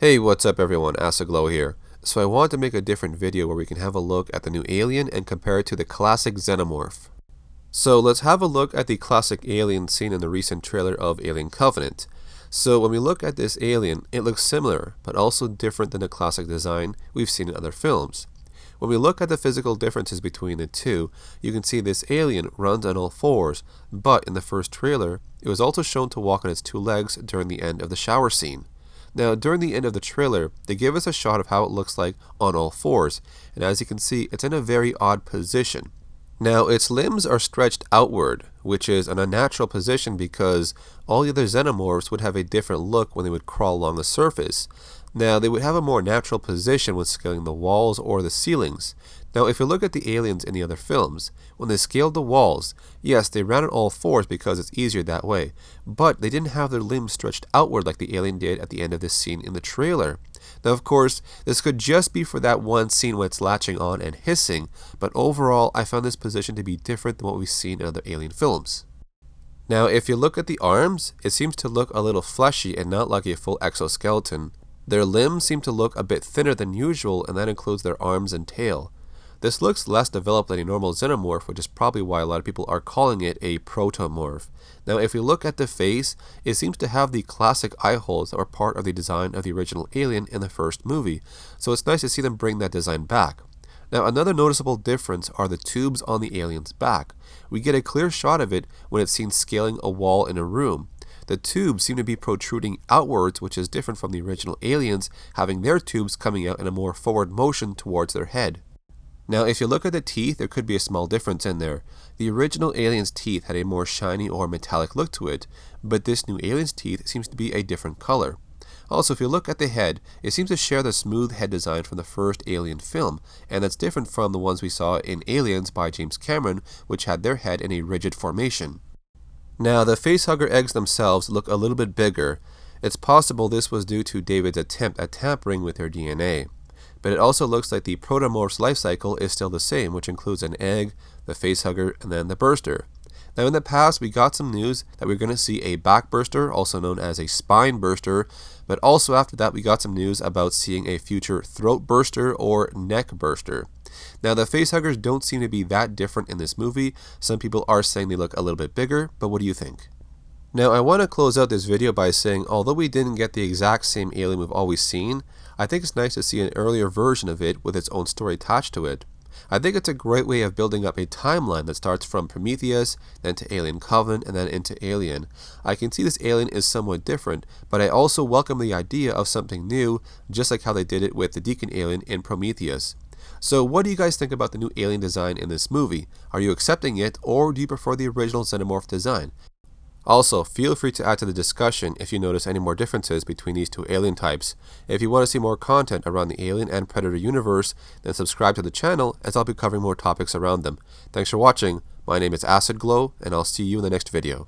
Hey, what's up everyone, ACIDGLOW here. So I wanted to make a different video where we can have a look at the new alien and compare it to the classic Xenomorph. So let's have a look at the classic alien seen in the recent trailer of Alien Covenant. So when we look at this alien, it looks similar, but also different than the classic design we've seen in other films. When we look at the physical differences between the two, you can see this alien runs on all fours, but in the first trailer, it was also shown to walk on its two legs during the end of the shower scene. Now, during the end of the trailer, they give us a shot of how it looks like on all fours, and as you can see, it's in a very odd position. Now, its limbs are stretched outward, which is an unnatural position because all the other Xenomorphs would have a different look when they would crawl along the surface. Now, they would have a more natural position when scaling the walls or the ceilings. Now, if you look at the aliens in the other films, when they scaled the walls, yes, they ran on all fours because it's easier that way, but they didn't have their limbs stretched outward like the alien did at the end of this scene in the trailer. Now, of course, this could just be for that one scene where it's latching on and hissing, but overall, I found this position to be different than what we've seen in other alien films. Now, if you look at the arms, it seems to look a little fleshy and not like a full exoskeleton. Their limbs seem to look a bit thinner than usual, and that includes their arms and tail. This looks less developed than a normal Xenomorph, which is probably why a lot of people are calling it a Protomorph. Now, if we look at the face, it seems to have the classic eye holes that were part of the design of the original alien in the first movie, so it's nice to see them bring that design back. Now, another noticeable difference are the tubes on the alien's back. We get a clear shot of it when it's seen scaling a wall in a room. The tubes seem to be protruding outwards, which is different from the original aliens having their tubes coming out in a more forward motion towards their head. Now, if you look at the teeth, there could be a small difference in there. The original alien's teeth had a more shiny or metallic look to it, but this new alien's teeth seems to be a different color. Also, if you look at the head, it seems to share the smooth head design from the first Alien film, and that's different from the ones we saw in Aliens by James Cameron, which had their head in a rigid formation. Now, the facehugger eggs themselves look a little bit bigger. It's possible this was due to David's attempt at tampering with their DNA. But it also looks like the Protomorph's life cycle is still the same, which includes an egg, the facehugger, and then the burster. Now, in the past, we got some news that we're going to see a back burster, also known as a spine burster, but also after that, we got some news about seeing a future throat burster or neck burster. Now, the facehuggers don't seem to be that different in this movie. Some people are saying they look a little bit bigger, but what do you think? Now, I want to close out this video by saying, although we didn't get the exact same alien we've always seen, I think it's nice to see an earlier version of it with its own story attached to it. I think it's a great way of building up a timeline that starts from Prometheus, then to Alien Covenant, and then into Alien. I can see this alien is somewhat different, but I also welcome the idea of something new, just like how they did it with the Deacon alien in Prometheus. So what do you guys think about the new alien design in this movie? Are you accepting it, or do you prefer the original Xenomorph design? Also, feel free to add to the discussion if you notice any more differences between these two alien types. If you want to see more content around the Alien and Predator universe, then subscribe to the channel as I'll be covering more topics around them. Thanks for watching. My name is ACIDGLOW, and I'll see you in the next video.